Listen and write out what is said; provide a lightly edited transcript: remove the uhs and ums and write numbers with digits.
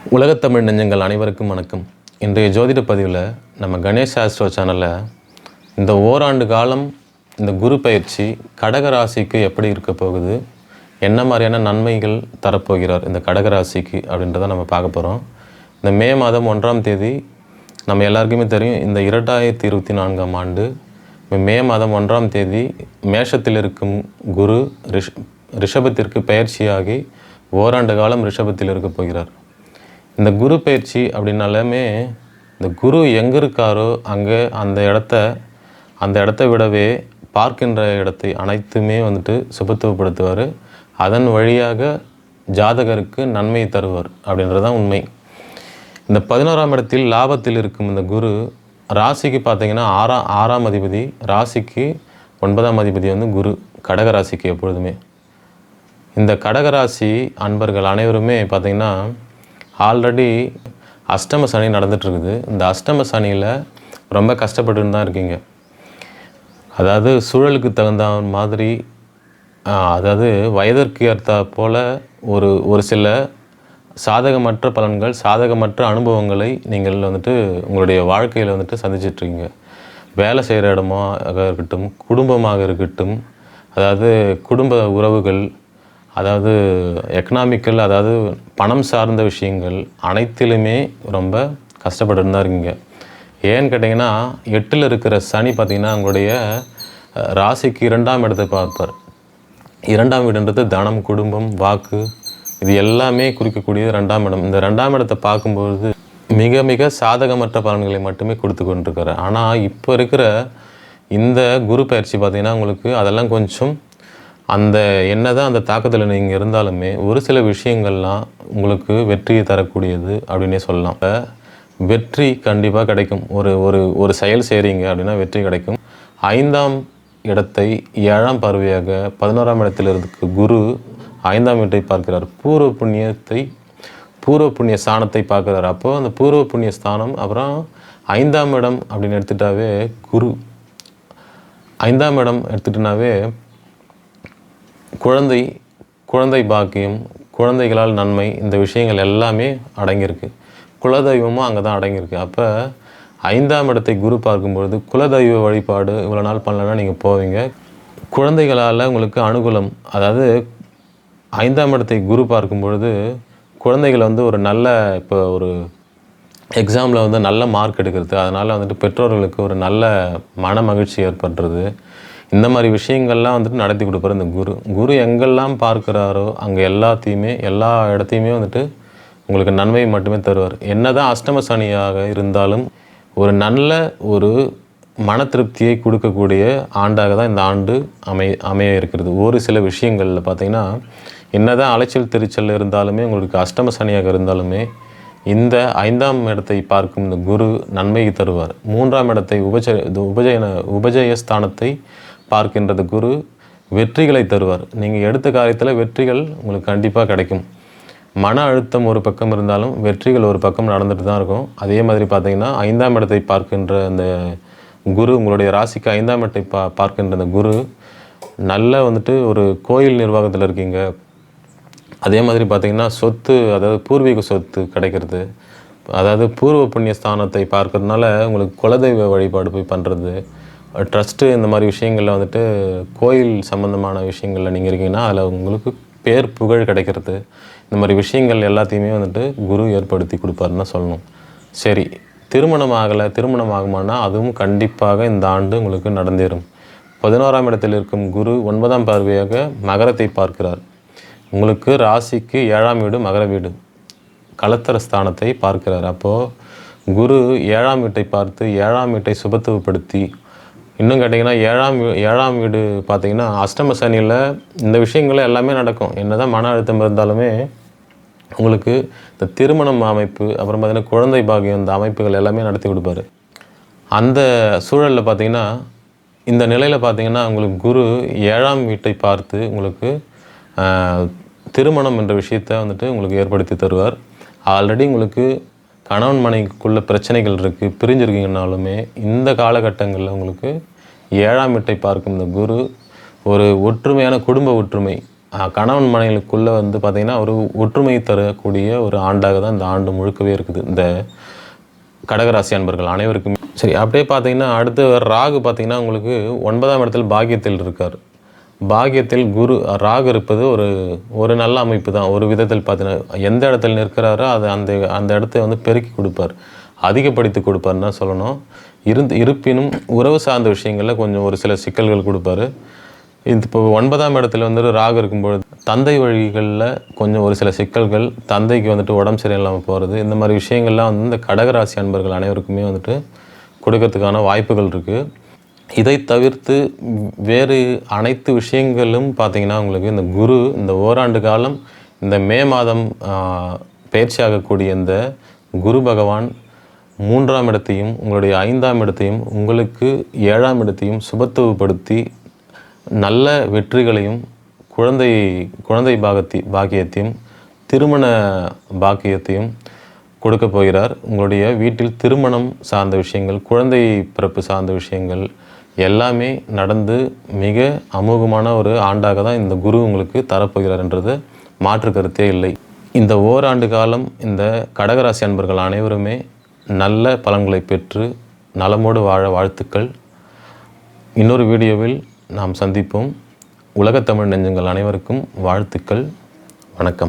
உலகத்தமிழ் நெஞ்சங்கள் அனைவருக்கும் வணக்கம். இன்றைய ஜோதிட பதிவில் நம்ம கணேஷ் ஆஸ்ட்ரோ சேனலில் இந்த ஓராண்டு காலம் இந்த குரு பயிற்சி கடகராசிக்கு எப்படி இருக்க போகுது, என்ன மாதிரியான நன்மைகள் தரப்போகிறார் இந்த கடகராசிக்கு அப்படின்றத நம்ம பார்க்க போகிறோம். இந்த மே மாதம் 1ஆம் தேதி நம்ம எல்லாருக்குமே தெரியும், இந்த 2024ஆம் ஆண்டு மே மாதம் 1ஆம் தேதி மேஷத்தில் இருக்கும் குரு ரிஷபத்திற்கு பயிற்சியாகி ஓராண்டு காலம் ரிஷபத்தில் இருக்க போகிறார். இந்த குரு பயிற்சி அப்படின்னாலுமே இந்த குரு எங்கே இருக்காரோ அங்கே அந்த இடத்த விடவே பார்க்கின்ற இடத்தை அனைத்துமே சுபத்துவப்படுத்துவார். அதன் வழியாக ஜாதகருக்கு நன்மை தருவார் அப்படின்றதான் உண்மை. இந்த 11ஆம் இடத்தில் லாபத்தில் இருக்கும் இந்த குரு ராசிக்கு பார்த்திங்கன்னா ஆறாம் அதிபதி, ராசிக்கு 9ஆம் அதிபதி குரு கடகராசிக்கு எப்பொழுதுமே. இந்த கடகராசி அன்பர்கள் அனைவருமே பார்த்திங்கன்னா ஆல்ரெடி அஷ்டம சனி நடந்துகிட்ருக்குது. இந்த அஷ்டம சனியில் ரொம்ப கஷ்டப்பட்டுன்னு தான் இருக்கீங்க. அதாவது சூழலுக்கு தகுந்த மாதிரி, அதாவது வயதிற்கு ஏற்ற போல் ஒரு சில சாதகமற்ற பலன்கள், சாதகமற்ற அனுபவங்களை நீங்கள் உங்களுடைய வாழ்க்கையில் சந்திச்சிட்ருக்கீங்க. வேலை செய்கிற இடமாக இருக்கட்டும், குடும்பமாக இருக்கட்டும், அதாவது குடும்ப உறவுகள், அதாவது எக்கனாமிக்கல், அதாவது பணம் சார்ந்த விஷயங்கள் அனைத்திலுமே ரொம்ப கஷ்டப்பட்டு தான் இருக்கீங்க. ஏன்னு கேட்டிங்கன்னா 8ல் இருக்கிற சனி பார்த்திங்கன்னா உங்களுடைய ராசிக்கு 2ஆம் இடத்தை பார்ப்பார். 2ஆம் வீடுன்றது தனம், குடும்பம், வாக்கு, இது எல்லாமே குறிக்கக்கூடியது 2ஆம் இடம். இந்த 2ஆம் இடத்தை பார்க்கும்பொழுது மிக மிக சாதகமற்ற பலன்களை மட்டுமே கொடுத்து கொண்டிருக்காரு. ஆனால் இப்போ இருக்கிற இந்த குரு பயிற்சி பார்த்திங்கன்னா உங்களுக்கு அதெல்லாம் கொஞ்சம் அந்த தாக்கத்தில் நீங்கள் இருந்தாலுமே ஒரு சில விஷயங்கள்லாம் உங்களுக்கு வெற்றியை தரக்கூடியது அப்படின்னே சொல்லலாம். வெற்றி கண்டிப்பாக கிடைக்கும். ஒரு செயல் செய்கிறீங்க அப்படின்னா வெற்றி கிடைக்கும். 5ஆம் இடத்தை 7ஆம் பார்வையாக 11ஆம் இடத்தில் இருக்கு குரு 5ஆம் வீட்டை பார்க்கிறார். பூர்வ புண்ணிய ஸ்தானத்தை பார்க்குறாரு. அப்போது அந்த பூர்வ புண்ணிய ஸ்தானம், அப்புறம் 5ஆம் இடம் அப்படின்னு எடுத்துட்டாவே குரு 5ஆம் இடம் எடுத்துட்டுனாவே குழந்தை பாக்கியம், குழந்தைகளால் நன்மை, இந்த விஷயங்கள் எல்லாமே அடங்கியிருக்கு. குலதெய்வமும் அங்கே தான் அடங்கியிருக்கு. அப்போ 5ஆம் இடத்தை குரு பார்க்கும்பொழுது குலதெய்வ வழிபாடு இவ்வளோ நாள் பண்ணலன்னா நீங்கள் போவீங்க. குழந்தைகளால் உங்களுக்கு அனுகூலம். அதாவது 5ஆம் இடத்தை குரு பார்க்கும்பொழுது குழந்தைகள் ஒரு நல்ல, இப்போ ஒரு எக்ஸாமில் நல்ல மார்க் எடுக்கிறது, அதனால் பெற்றோர்களுக்கு ஒரு நல்ல மன மகிழ்ச்சி ஏற்படுறது, இந்த மாதிரி விஷயங்கள்லாம் நடத்தி கொடுப்பார் இந்த குரு எங்கெல்லாம் பார்க்குறாரோ அங்கே எல்லா இடத்தையுமே உங்களுக்கு நன்மை மட்டுமே தருவார். என்ன தான் அஷ்டம சனியாக இருந்தாலும் ஒரு நல்ல மன திருப்தியை கொடுக்கக்கூடிய ஆண்டாக தான் இந்த ஆண்டு அமைய இருக்கிறது. ஒரு சில விஷயங்களில் பார்த்திங்கன்னா என்ன தான் அலைச்சல் திருச்சல் இருந்தாலுமே, உங்களுக்கு அஷ்டம சனியாக இருந்தாலுமே இந்த 5ஆம் இடத்தை பார்க்கும் இந்த குரு நன்மையை தருவார். 3ஆம் இடத்தை உபஜய ஸ்தானத்தை பார்க்கின்றது குரு வெற்றிகளை தருவார். நீங்கள் எடுத்த காரியத்தில் வெற்றிகள் உங்களுக்கு கண்டிப்பாக கிடைக்கும். மன அழுத்தம் ஒரு பக்கம் இருந்தாலும் வெற்றிகள் ஒரு பக்கம் நடந்துட்டு தான் இருக்கும். அதே மாதிரி பார்த்திங்கன்னா 5ஆம் இடத்தை பார்க்கின்ற அந்த குரு, உங்களுடைய ராசிக்கு 5ஆம் இடத்தை பார்க்கின்ற அந்த குரு நல்ல ஒரு கோயில் நிர்வாகத்தில் இருக்கீங்க. அதே மாதிரி பார்த்திங்கன்னா சொத்து, அதாவது பூர்வீக சொத்து கிடைக்கிறது, அதாவது பூர்வ புண்ணிய ஸ்தானத்தை பார்க்கறதுனால உங்களுக்கு குலதெய்வ வழிபாடு போய் பண்ணுறது, ட்ரஸ்ட்டு, இந்த மாதிரி விஷயங்களில் கோயில் சம்மந்தமான விஷயங்களில் நீங்கள் இருக்கீங்கன்னா அதில் உங்களுக்கு பேர் புகழ் கிடைக்கிறது, இந்த மாதிரி விஷயங்கள் எல்லாத்தையுமே குரு ஏற்படுத்தி கொடுப்பாருன்னு தான் சொல்லணும். சரி, திருமணம் ஆகுமானா அதுவும் கண்டிப்பாக இந்த ஆண்டு உங்களுக்கு நடந்தேறும். 11ஆம் இடத்தில் இருக்கும் குரு 9ஆம் பார்வையாக மகரத்தை பார்க்கிறார். உங்களுக்கு ராசிக்கு 7ஆம் வீடு மகர வீடு கலத்தர ஸ்தானத்தை பார்க்கிறார். அப்போது குரு 7ஆம் வீட்டை பார்த்து 7ஆம் வீட்டை சுபத்துவப்படுத்தி, இன்னும் கேட்டிங்கன்னா 7ஆம் வீடு பார்த்திங்கன்னா அஷ்டம சனியில் இந்த விஷயங்கள் எல்லாமே நடக்கும். என்ன தான் மன அழுத்தம் இருந்தாலுமே உங்களுக்கு இந்த திருமணம் அமைப்பு, அப்புறம் பார்த்திங்கன்னா குழந்தை பாக்கியம், இந்த அமைப்புகள் எல்லாமே நடத்தி கொடுப்பாரு. அந்த சூழலில் பார்த்திங்கன்னா இந்த நிலையில் பார்த்திங்கன்னா உங்களுக்கு குரு 7ஆம் வீட்டை பார்த்து உங்களுக்கு திருமணம் என்ற விஷயத்தை உங்களுக்கு ஏற்படுத்தி தருவார். ஆல்ரெடி உங்களுக்கு கணவன் மனைவிக்குள்ள பிரச்சனைகள் இருக்குது, பிரிஞ்சிருக்கீங்கன்னாலுமே இந்த காலகட்டங்களில் உங்களுக்கு 7ஆம் வீட்டை பார்க்கும் இந்த குரு ஒரு ஒற்றுமையான குடும்ப ஒற்றுமை, கணவன் மனைவிக்குள்ளே வந்து பார்த்திங்கன்னா ஒரு ஒற்றுமை தரக்கூடிய ஒரு ஆண்டாக தான் இந்த ஆண்டு முழுக்கவே இருக்குது இந்த கடகராசி அன்பர்கள் அனைவருக்குமே. சரி, அப்படியே பார்த்தீங்கன்னா அடுத்து ராகு பார்த்திங்கன்னா உங்களுக்கு 9ஆம் இடத்தில் பாக்கியத்தில் இருக்கார். பாக்கியத்தில் குரு ராகு இருப்பது ஒரு நல்ல அமைப்பு தான். ஒரு விதத்தில் பார்த்தீங்கன்னா எந்த இடத்துல நிற்கிறாரோ அது அந்த அந்த இடத்த வந்து பெருக்கி கொடுப்பார், அதிகப்படுத்தி கொடுப்பாருன்னு தான் சொல்லணும். இருப்பினும் உறவு சார்ந்த விஷயங்களில் கொஞ்சம் ஒரு சில சிக்கல்கள் கொடுப்பாரு. இது இப்போ 9ஆம் இடத்துல வந்துட்டு ராகு இருக்கும்பொழுது தந்தை வழிகளில் கொஞ்சம் ஒரு சில சிக்கல்கள், தந்தைக்கு வந்துட்டு உடம்பு சரியில்லாமல் போகிறது, இந்த மாதிரி விஷயங்கள்லாம் வந்து இந்த கடகராசி அன்பர்கள் அனைவருக்குமே வந்துட்டு கொடுக்கறதுக்கான வாய்ப்புகள் இருக்குது. இதை தவிர்த்து வேறு அனைத்து விஷயங்களும் பார்த்திங்கன்னா உங்களுக்கு இந்த குரு இந்த ஓராண்டு காலம் இந்த மே மாதம் பயிற்சியாகக்கூடிய இந்த குரு பகவான் 3ஆம் இடத்தையும் உங்களுடைய 5ஆம் இடத்தையும் உங்களுக்கு 7ஆம் இடத்தையும் சுபத்துவப்படுத்தி நல்ல வெற்றிகளையும் குழந்தை பாக்கியத்தையும் திருமண பாக்கியத்தையும் கொடுக்க போகிறார். உங்களுடைய வீட்டில் திருமணம் சார்ந்த விஷயங்கள், குழந்தை பிறப்பு சார்ந்த விஷயங்கள் எல்லாமே நடந்து மிக அமோகமான ஒரு ஆண்டாக தான் இந்த குரு உங்களுக்கு தரப்போகிறார் என்றது மாற்று கருத்தே இல்லை. இந்த ஓராண்டு காலம் இந்த கடகராசி அன்பர்கள் அனைவருமே நல்ல பலன்களை பெற்று நலமோடு வாழ வாழ்த்துக்கள். இன்னொரு வீடியோவில் நாம் சந்திப்போம். உலகத்தமிழ் நெஞ்சங்கள் அனைவருக்கும் வாழ்த்துக்கள். வணக்கம்.